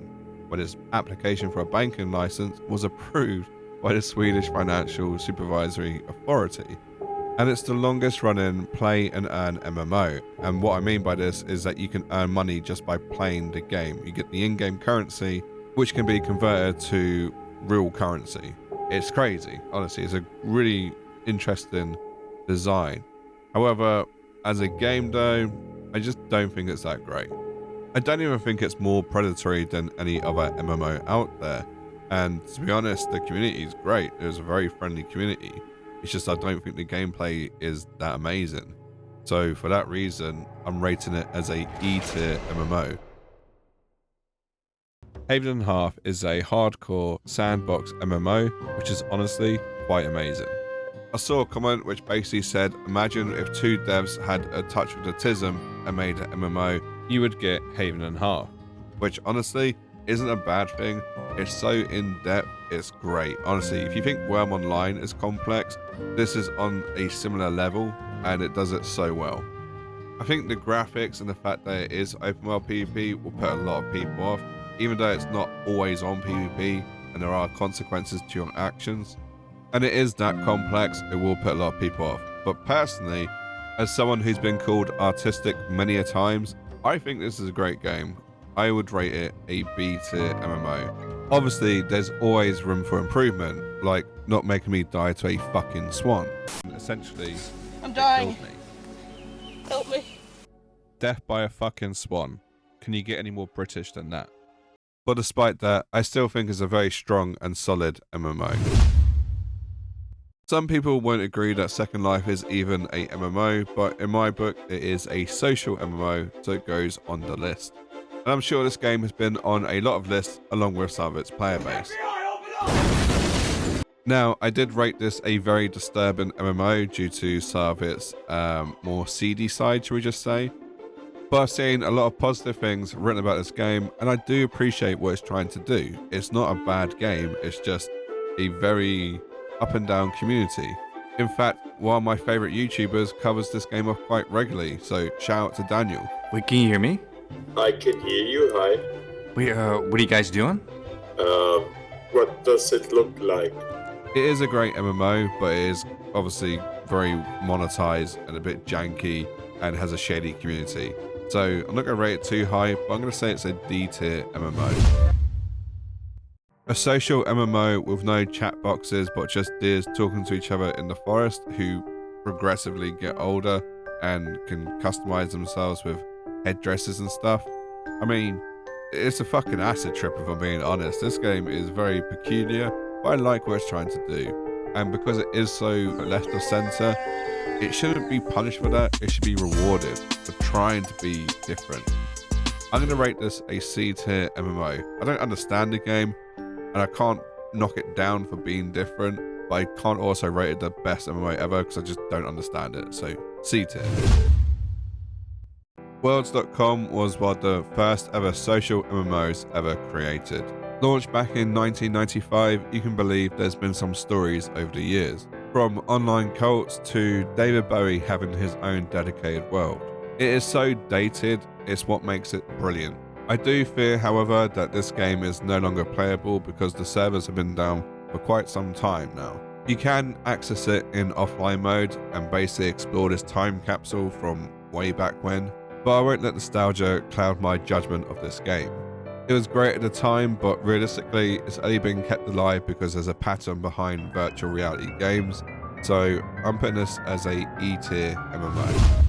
when its application for a banking license was approved by the Swedish Financial Supervisory Authority. And it's the longest running play and earn MMO. And what I mean by this is that you can earn money just by playing the game. You get the in-game currency, which can be converted to real currency. It's crazy, honestly. It's a really interesting design. However, as a game though, I just don't think it's that great. I don't even think it's more predatory than any other MMO out there. And to be honest, the community is great. There's a very friendly community. It's just I don't think the gameplay is that amazing. So for that reason, I'm rating it as a E tier MMO. Haven & Hearth is a hardcore sandbox MMO, which is honestly quite amazing. I saw a comment which basically said, imagine if two devs had a touch of autism and made an MMO, you would get Haven & Hearth, which honestly isn't a bad thing. It's so in-depth, it's great. Honestly, if you think Wurm Online is complex, this is on a similar level and it does it so well. I think the graphics and the fact that it is open world PvP will put a lot of people off, even though it's not always on PvP and there are consequences to your actions. And it is that complex, it will put a lot of people off. But personally, as someone who's been called artistic many a times, I think this is a great game. I would rate it a B tier MMO. Obviously, there's always room for improvement, like not making me die to a fucking swan. Essentially, I'm dying. Killed me. Help me. Death by a fucking swan. Can you get any more British than that? But despite that, I still think it's a very strong and solid MMO. Some people won't agree that Second Life is even a MMO, but in my book, it is a social MMO, so it goes on the list. And I'm sure this game has been on a lot of lists along with some of its player base. Now, I did rate this a very disturbing MMO due to some of its more seedy side, shall we just say. But I've seen a lot of positive things written about this game, and I do appreciate what it's trying to do. It's not a bad game, it's just a very up and down community. In fact, one of my favorite YouTubers covers this game off quite regularly, so shout out to Daniel. Wait, can you hear me? I can hear you, hi. Wait, what are you guys doing? What does it look like? It is a great MMO, but it is obviously very monetized and a bit janky and has a shady community. So I'm not going to rate it too high, but I'm going to say it's a D tier MMO. A social MMO with no chat boxes, but just deers talking to each other in the forest who progressively get older and can customize themselves with headdresses and stuff. I mean, it's a fucking acid trip if I'm being honest. This game is very peculiar, but I like what it's trying to do. And because it is so left of center, it shouldn't be punished for that, it should be rewarded for trying to be different. I'm going to rate this a C tier MMO. I don't understand the game, and I can't knock it down for being different, but I can't also rate it the best MMO ever because I just don't understand it, so C tier. Worlds.com was one of the first ever social MMOs ever created. Launched back in 1995, you can believe there's been some stories over the years. From online cults to David Bowie having his own dedicated world. It is so dated, it's what makes it brilliant. I do fear, however, that this game is no longer playable because the servers have been down for quite some time now. You can access it in offline mode and basically explore this time capsule from way back when, but I won't let nostalgia cloud my judgment of this game. It was great at the time, but realistically, it's only been kept alive because there's a pattern behind virtual reality games, so I'm putting this as a E tier MMO.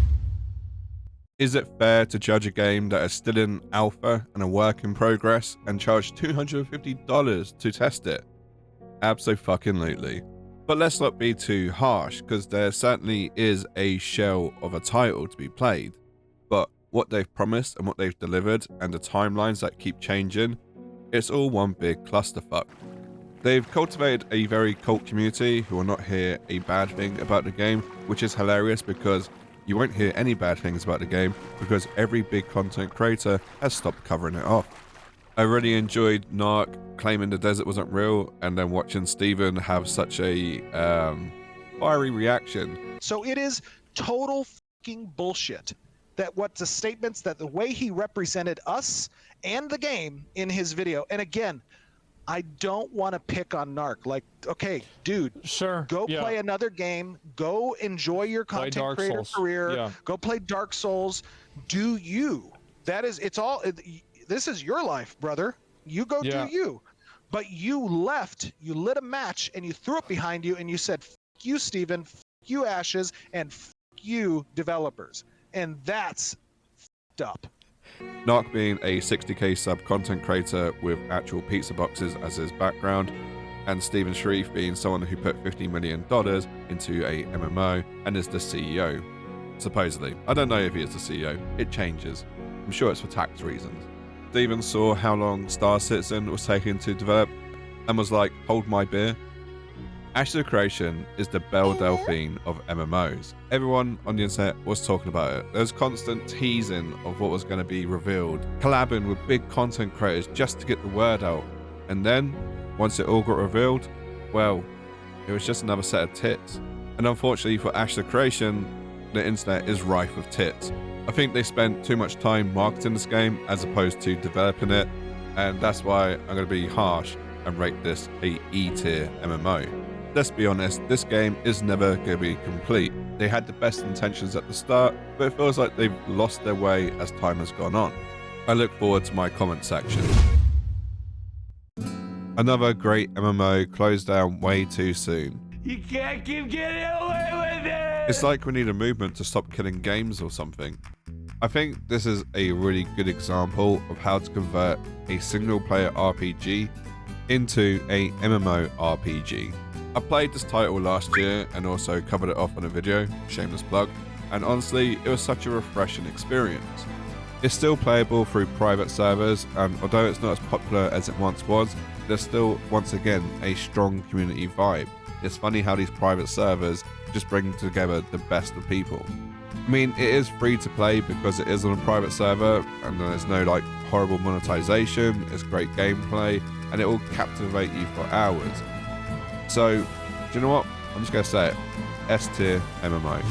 Is it fair to judge a game that is still in alpha and a work in progress and charge $250 to test it? Abso-fucking-lutely. But let's not be too harsh, because there certainly is a shell of a title to be played. But what they've promised and what they've delivered and the timelines that keep changing, it's all one big clusterfuck. They've cultivated a very cult community who will not hear a bad thing about the game, which is hilarious because you won't hear any bad things about the game because every big content creator has stopped covering it off. I really enjoyed Narc claiming the desert wasn't real and then watching Steven have such a fiery reaction. So it is total fucking bullshit that what the statements that the way he represented us and the game in his video. And again, I don't want to pick on Narc. Like, okay, dude, sure, go play another game. Go enjoy your content creator career. Yeah. Go play Dark Souls. Do you? That is, it's all. This is your life, brother. You go do you. But you left. You lit a match and you threw it behind you and you said, "F you, Steven. F you, Ashes, and f you, developers." And that's f***ed up. Narc being a 60k sub content creator with actual pizza boxes as his background, and Steven Sharif being someone who put $50 million into a MMO and is the CEO. Supposedly. I don't know if he is the CEO. It changes. I'm sure it's for tax reasons. Steven saw how long Star Citizen was taking to develop and was like, hold my beer. Ashes of Creation is the Belle Delphine of MMOs. Everyone on the internet was talking about it. There was constant teasing of what was going to be revealed, collabing with big content creators just to get the word out. And then, once it all got revealed, well, it was just another set of tits. And unfortunately for Ashes of Creation, the internet is rife with tits. I think they spent too much time marketing this game as opposed to developing it, and that's why I'm going to be harsh and rate this a E-tier MMO. Let's be honest, this game is never going to be complete. They had the best intentions at the start, but it feels like they've lost their way as time has gone on. I look forward to my comment section. Another great MMO closed down way too soon. You can't keep getting away with it! It's like we need a movement to stop killing games or something. I think this is a really good example of how to convert a single player RPG into a MMO RPG. I played this title last year and also covered it off on a video, shameless plug, and honestly it was such a refreshing experience. It's still playable through private servers, and although it's not as popular as it once was, there's still once again a strong community vibe. It's funny how these private servers just bring together the best of people. I mean, it is free to play because it is on a private server and there's no like horrible monetization, it's great gameplay, and it will captivate you for hours. So, do you know what? I'm just going to say it. S-tier MMO.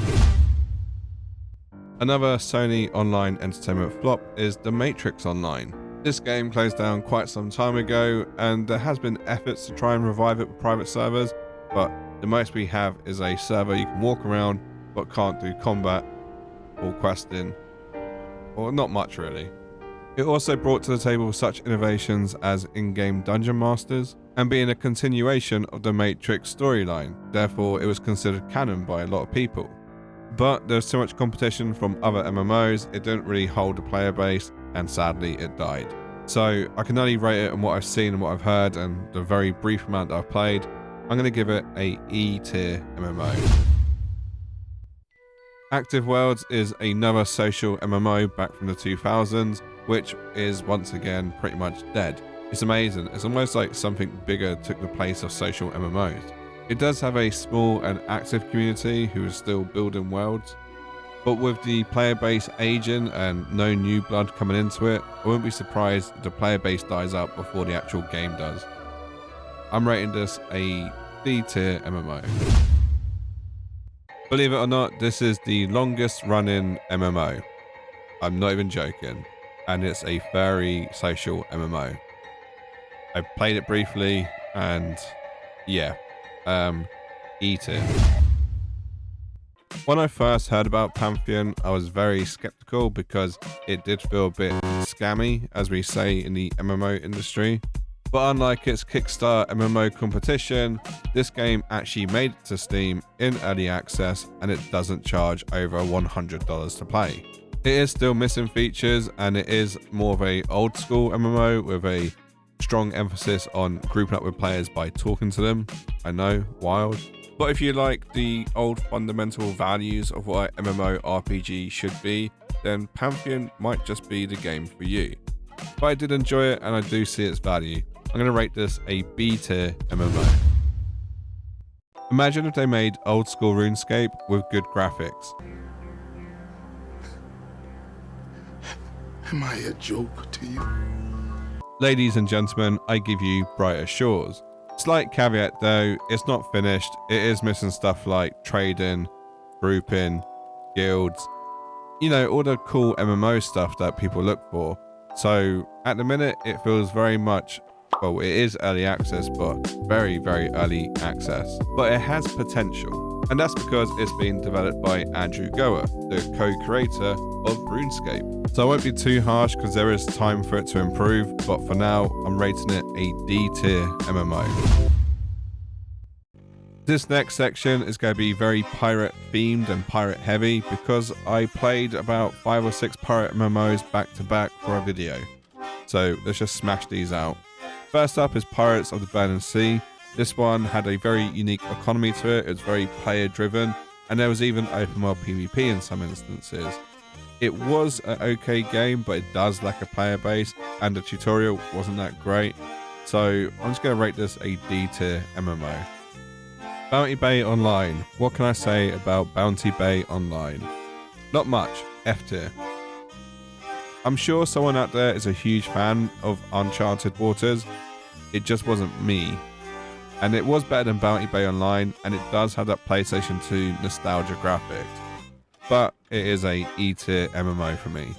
Another Sony online entertainment flop is The Matrix Online. This game closed down quite some time ago, and there has been efforts to try and revive it with private servers, but the most we have is a server you can walk around but can't do combat or questing, or not much really. It also brought to the table such innovations as in-game dungeon masters, and being a continuation of the Matrix storyline, therefore it was considered canon by a lot of people. But there's so much competition from other MMOs, it didn't really hold a player base, and sadly it died. So I can only rate it on what I've seen and what I've heard and the very brief amount that I've played. I'm going to give it a E-tier MMO. Active Worlds is another social MMO back from the 2000s, which is once again pretty much dead. It's amazing, it's almost like something bigger took the place of social MMOs. It does have a small and active community who is still building worlds, but with the player base aging and no new blood coming into it, I wouldn't be surprised if the player base dies out before the actual game does. I'm rating this a D-tier MMO. Believe it or not, this is the longest running MMO. I'm not even joking, and it's a very social MMO. I played it briefly, and yeah, E-tier. When I first heard about Pantheon, I was very skeptical because it did feel a bit scammy, as we say in the MMO industry. But unlike its Kickstarter MMO competition, this game actually made it to Steam in early access, and it doesn't charge over $100 to play. It is still missing features, and it is more of a old school MMO with a strong emphasis on grouping up with players by talking to them. I know, wild. But if you like the old fundamental values of what an MMORPG should be, then Pantheon might just be the game for you. But I did enjoy it and I do see its value. I'm going to rate this a B-tier MMO. Imagine if they made old school RuneScape with good graphics. Am I a joke to you? Ladies and gentlemen, I give you Brighter Shores. Slight caveat though, it's not finished. It is missing stuff like trading, grouping, guilds, you know, all the cool MMO stuff that people look for. So at the minute, it feels very much, well, it is early access, but very, very early access. But it has potential. And that's because it's being developed by Andrew Gower, the co-creator of RuneScape. So I won't be too harsh because there is time for it to improve, but for now, I'm rating it a D-tier MMO. This next section is going to be very pirate themed and pirate heavy because I played about 5 or 6 pirate MMOs back to back for a video. So let's just smash these out. First up is Pirates of the Burning Sea. This one had a very unique economy to it. It was very player driven, and there was even open world PvP in some instances. It was an okay game, but it does lack a player base, and the tutorial wasn't that great. So I'm just going to rate this a D tier MMO. Bounty Bay Online. What can I say about Bounty Bay Online? Not much. F tier. I'm sure someone out there is a huge fan of Uncharted Waters. It just wasn't me. And it was better than Bounty Bay Online, and it does have that PlayStation 2 nostalgia graphics. but it is a E-tier MMO for me.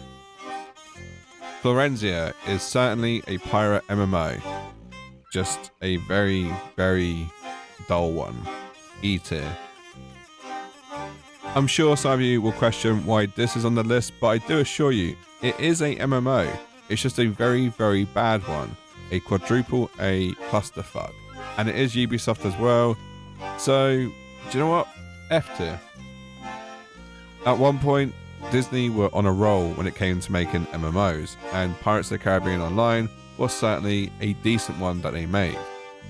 Florensia is certainly a pirate MMO, just a very, very dull one. E-tier. I'm sure some of you will question why this is on the list, but I do assure you, it is a MMO. It's just a very, very bad one. A quadruple A clusterfuck. And it is Ubisoft as well. So, do you know what? F tier. At one point, Disney were on a roll when it came to making MMOs, and Pirates of the Caribbean Online was certainly a decent one that they made.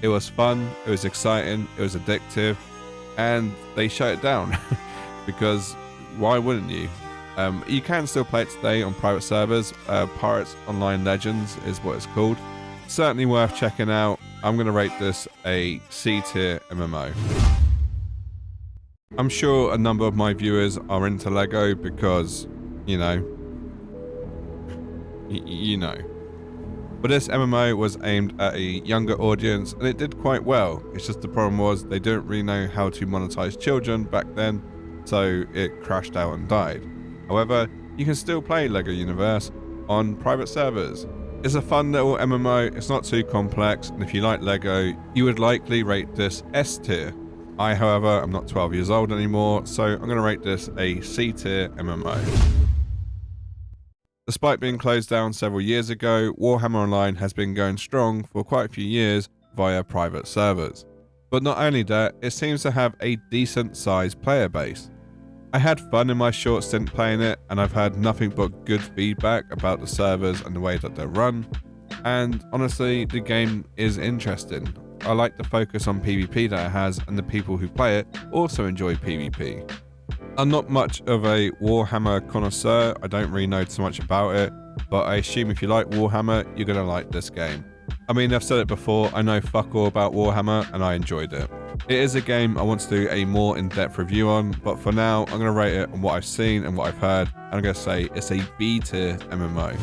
It was fun, it was exciting, it was addictive, and they shut it down. Because why wouldn't you? You can still play it today on private servers. Pirates Online Legends is what it's called. Certainly worth checking out. I'm going to rate this a C tier MMO. I'm sure a number of my viewers are into Lego because, you know. But this MMO was aimed at a younger audience and it did quite well. It's just the problem was they didn't really know how to monetize children back then, so it crashed out and died. However, you can still play Lego Universe on private servers. It's a fun little MMO, it's not too complex, and if you like Lego, you would likely rate this S tier. I, however, am not 12 years old anymore, so I'm going to rate this a C tier MMO. Despite being closed down several years ago, Warhammer Online has been going strong for quite a few years via private servers. But not only that, it seems to have a decent sized player base. I had fun in my short stint playing it, and I've had nothing but good feedback about the servers and the way that they're run, and honestly, the game is interesting. I like the focus on PvP that it has, and the people who play it also enjoy PvP. I'm not much of a Warhammer connoisseur, I don't really know too much about it, but I assume if you like Warhammer, you're going to like this game. I mean, I've said it before, I know fuck all about Warhammer, and I enjoyed it. It is a game I want to do a more in-depth review on, but for now, I'm going to rate it on what I've seen and what I've heard, and I'm going to say it's a B-tier MMO.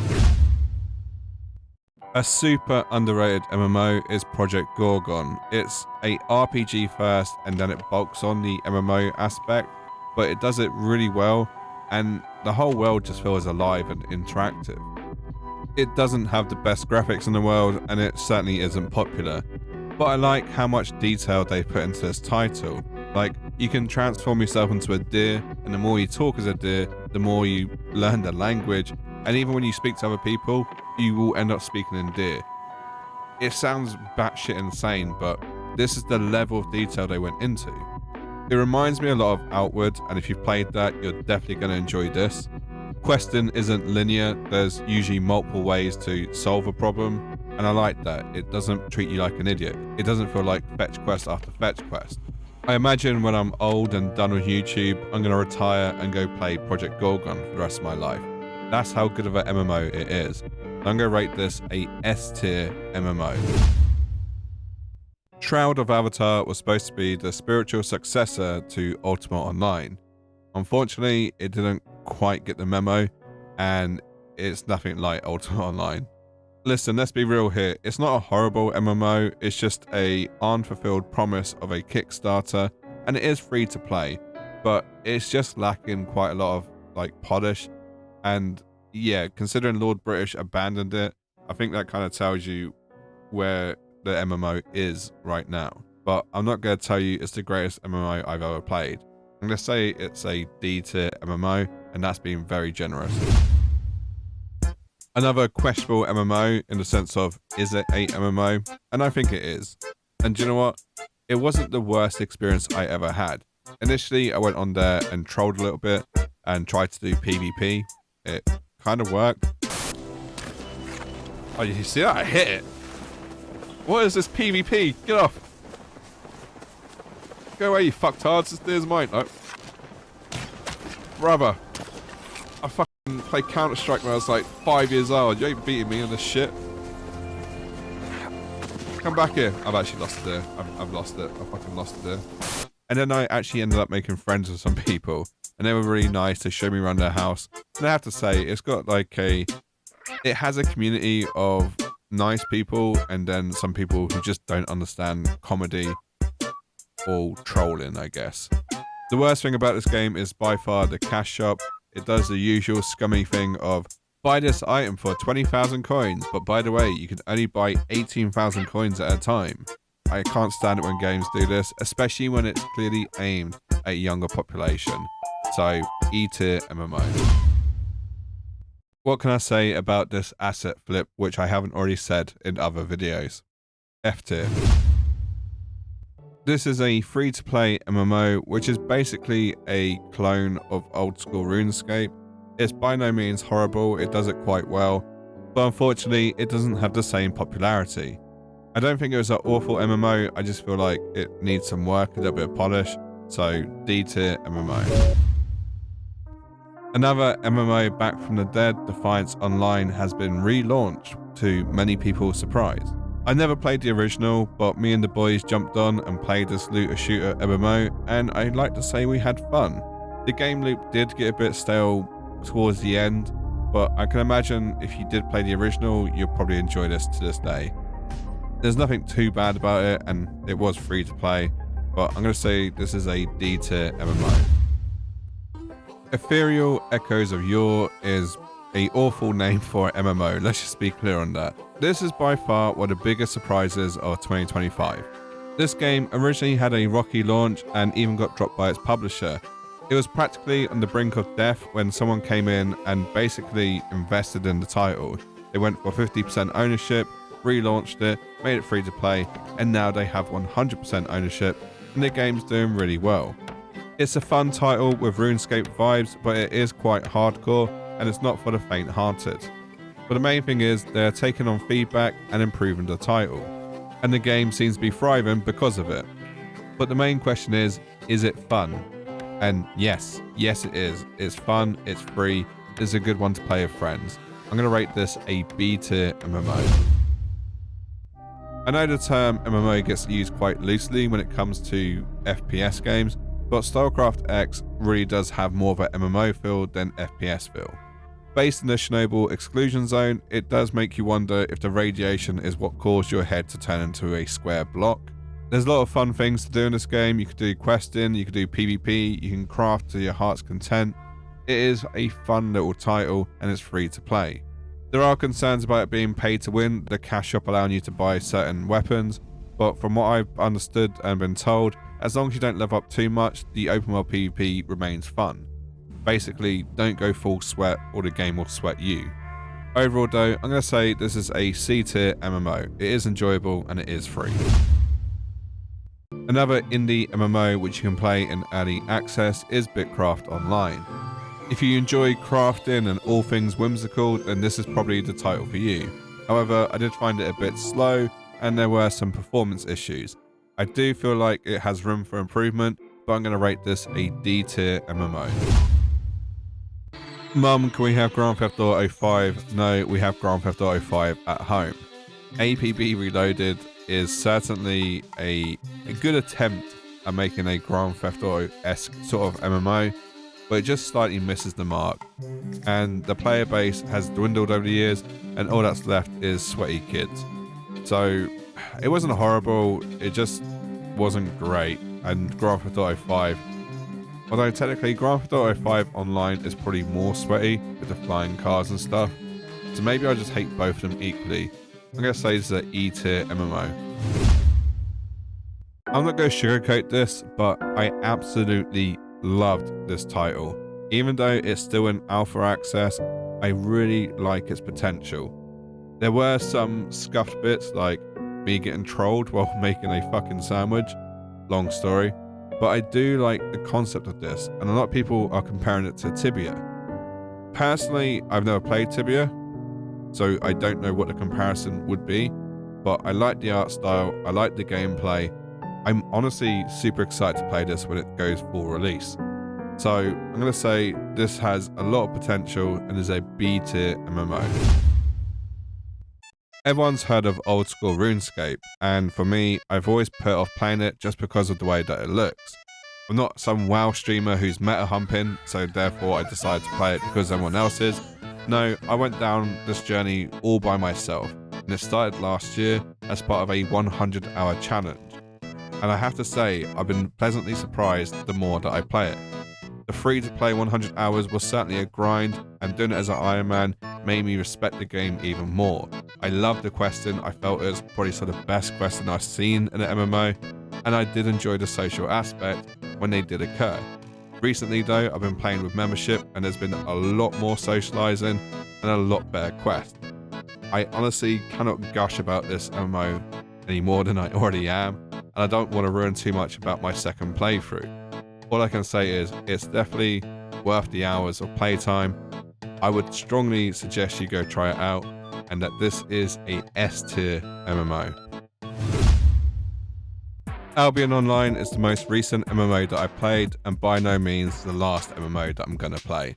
A super underrated MMO is Project Gorgon. It's a RPG first, and then it bulks on the MMO aspect, but it does it really well, and the whole world just feels alive and interactive. It doesn't have the best graphics in the world, and it certainly isn't popular. But I like how much detail they put into this title. Like, you can transform yourself into a deer, and the more you talk as a deer, the more you learn the language, and even when you speak to other people, you will end up speaking in deer. It sounds batshit insane, but this is the level of detail they went into. It reminds me a lot of Outward, and if you've played that, you're definitely going to enjoy this. Questing isn't linear, there's usually multiple ways to solve a problem, and I like that. It doesn't treat you like an idiot. It doesn't feel like fetch quest after fetch quest. I imagine when I'm old and done with YouTube, I'm going to retire and go play Project Gorgon for the rest of my life. That's how good of an MMO it is. I'm going to rate this a S tier MMO. Shroud of Avatar was supposed to be the spiritual successor to Ultima Online. Unfortunately, it didn't quite get the memo, and it's nothing like Ultima Online. Listen, let's be real here. It's not a horrible MMO, it's just a unfulfilled promise of a Kickstarter, and it is free to play, but it's just lacking quite a lot of polish. And yeah, considering Lord British abandoned it, I think that kind of tells you where the MMO is right now. But I'm not going to tell you it's the greatest MMO I've ever played. I'm going to say it's a D tier MMO, and that's being very generous. Another questionable MMO in the sense of, is it a MMO? And I think it is. And do you know what? It wasn't the worst experience I ever had. Initially, I went on there and trolled a little bit and tried to do PvP. It kind of worked. Oh, you see that? I hit it. What is this PvP? Get off. Go away, you fucktards. This is mine. Oh. Brother. I fucking played Counter-Strike when I was like 5 years old. You ain't beating me on this shit. Come back here. I've actually lost it there. I've lost it. I fucking lost it there. And then I actually ended up making friends with some people. And they were really nice to show me around their house. And I have to say, it's got it has a community of nice people, and then some people who just don't understand comedy or trolling, I guess. The worst thing about this game is by far the cash shop. It does the usual scummy thing of buy this item for 20,000 coins, but by the way, you can only buy 18,000 coins at a time. I can't stand it when games do this, especially when it's clearly aimed at a younger population. So, E-tier MMO. What can I say about this asset flip, which I haven't already said in other videos? F-tier. This is a free-to-play MMO, which is basically a clone of old-school RuneScape. It's by no means horrible, it does it quite well, but unfortunately, it doesn't have the same popularity. I don't think it was an awful MMO, I just feel like it needs some work, a little bit of polish, so D-tier MMO. Another MMO back from the dead, Defiance Online, has been relaunched to many people's surprise. I never played the original, but me and the boys jumped on and played this looter-shooter MMO, and I'd like to say we had fun. The game loop did get a bit stale towards the end, but I can imagine if you did play the original, you'll probably enjoy this to this day. There's nothing too bad about it, and it was free to play, but I'm going to say this is a D-tier MMO. Ethereal Echoes of Yore is an awful name for an MMO, let's just be clear on that. This is by far one of the biggest surprises of 2025. This game originally had a rocky launch and even got dropped by its publisher. It was practically on the brink of death when someone came in and basically invested in the title. They went for 50% ownership, relaunched it, made it free to play, and now they have 100% ownership, and the game's doing really well. It's a fun title with RuneScape vibes, but it is quite hardcore, and it's not for the faint-hearted. But the main thing is they're taking on feedback and improving the title, and the game seems to be thriving because of it. But the main question is it fun? And yes it is. It's fun, it's free, it's a good one to play with friends. I'm going to rate this a B-tier MMO. I know the term MMO gets used quite loosely when it comes to FPS games, but Stalcraft X really does have more of an MMO feel than FPS feel. Based in the Chernobyl exclusion zone, it does make you wonder if the radiation is what caused your head to turn into a square block. There's a lot of fun things to do in this game. You could do questing, you could do PvP, you can craft to your heart's content. It is a fun little title and it's free to play. There are concerns about it being pay to win, the cash shop allowing you to buy certain weapons, but from what I've understood and been told, as long as you don't level up too much, the open world PvP remains fun. Basically, don't go full sweat or the game will sweat you. Overall though, I'm going to say this is a C-tier MMO. It is enjoyable and it is free. Another indie MMO which you can play in early access is BitCraft Online. If you enjoy crafting and all things whimsical, then this is probably the title for you. However, I did find it a bit slow and there were some performance issues. I do feel like it has room for improvement, but I'm going to rate this a D-tier MMO. Mum, can we have Grand Theft Auto 5? No, we have Grand Theft Auto 5 at home. APB Reloaded is certainly a good attempt at making a Grand Theft Auto-esque sort of MMO, but it just slightly misses the mark. And the player base has dwindled over the years, and all that's left is sweaty kids. So it wasn't horrible, it just wasn't great. And Grand Theft Auto 5, although technically Grand Theft Auto 5 Online is probably more sweaty with the flying cars and stuff, so maybe I just hate both of them equally. I'm going to say this is an E-tier MMO. I'm not going to sugarcoat this, but I absolutely loved this title. Even though it's still in alpha access, I really like its potential. There were some scuffed bits, like me getting trolled while making a fucking sandwich. Long story. But I do like the concept of this, and a lot of people are comparing it to Tibia. Personally, I've never played Tibia, so I don't know what the comparison would be, but I like the art style, I like the gameplay. I'm honestly super excited to play this when it goes full release. So I'm going to say this has a lot of potential and is a B-tier MMO. Everyone's heard of old school RuneScape, and for me, I've always put off playing it just because of the way that it looks. I'm not some WoW streamer who's meta humping, so therefore I decided to play it because everyone else is. No, I went down this journey all by myself, and it started last year as part of a 100-hour challenge. And and I have to say, I've been pleasantly surprised the more that I play it. The free-to-play 100 hours was certainly a grind, and doing it as an Iron Man made me respect the game even more. I loved the questing. I felt it was probably sort of the best questing I've seen in an MMO, and I did enjoy the social aspect when they did occur. Recently though, I've been playing with membership, and there's been a lot more socializing and a lot better quests. I honestly cannot gush about this MMO any more than I already am, and I don't want to ruin too much about my second playthrough. All I can say is it's definitely worth the hours of playtime. I would strongly suggest you go try it out, and that this is a S-tier MMO. Albion Online is the most recent MMO that I played, and by no means the last MMO that I'm going to play.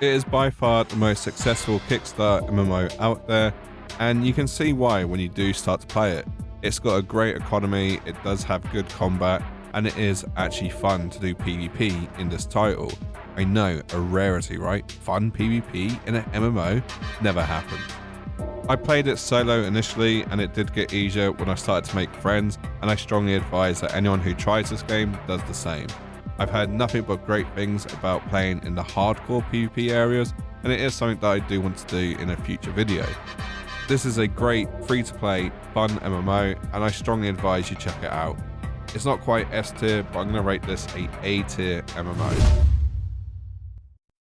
It is by far the most successful Kickstarter MMO out there, and you can see why when you do start to play it. It's got a great economy, it does have good combat, and it is actually fun to do PvP in this title. I know, a rarity, right? Fun PvP in an MMO? Never happened. I played it solo initially, and it did get easier when I started to make friends, and I strongly advise that anyone who tries this game does the same. I've heard nothing but great things about playing in the hardcore PvP areas, and it is something that I do want to do in a future video. This is a great free-to-play, fun MMO, and I strongly advise you check it out. It's not quite S tier, but I'm going to rate this A tier MMO.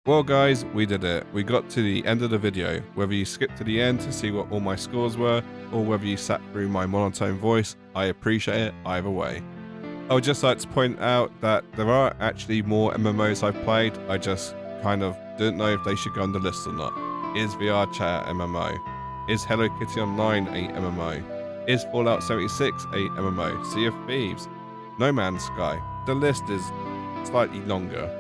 Well guys, we did it. We got to the end of the video. Whether you skipped to the end to see what all my scores were, or whether you sat through my monotone voice, I appreciate it either way. I would just like to point out that there are actually more MMOs I've played. I just kind of didn't know if they should go on the list or not. Is VR Chat a MMO? Is Hello Kitty Online a MMO? Is Fallout 76 a MMO? Sea of Thieves? No Man's Sky? The list is slightly longer.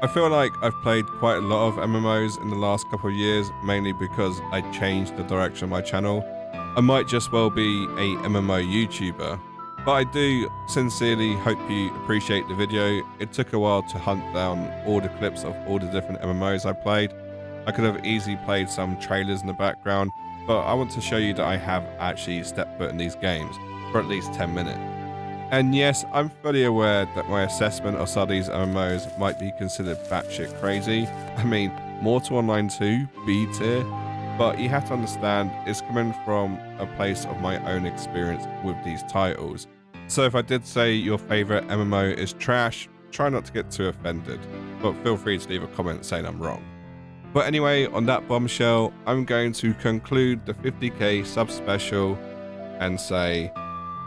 I feel like I've played quite a lot of MMOs in the last couple of years, mainly because I changed the direction of my channel. I might just well be a MMO YouTuber, but I do sincerely hope you appreciate the video. It took a while to hunt down all the clips of all the different MMOs I played. I could have easily played some trailers in the background, but I want to show you that I have actually stepped foot in these games for at least 10 minutes. And yes, I'm fully aware that my assessment of some of these MMOs might be considered batshit crazy. I mean, Mortal Online 2, B tier, but you have to understand it's coming from a place of my own experience with these titles. So if I did say your favorite MMO is trash, try not to get too offended, but feel free to leave a comment saying I'm wrong. But anyway, on that bombshell, I'm going to conclude the 50k sub special and say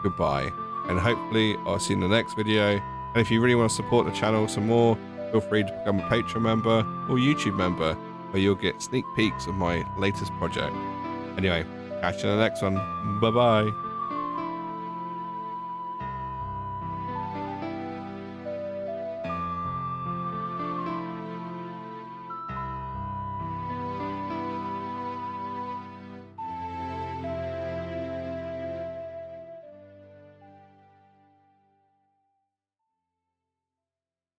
goodbye. And hopefully I'll see you in the next video. And if you really want to support the channel some more, feel free to become a Patreon member or YouTube member, where you'll get sneak peeks of my latest project. Anyway, catch you in the next one. Bye bye.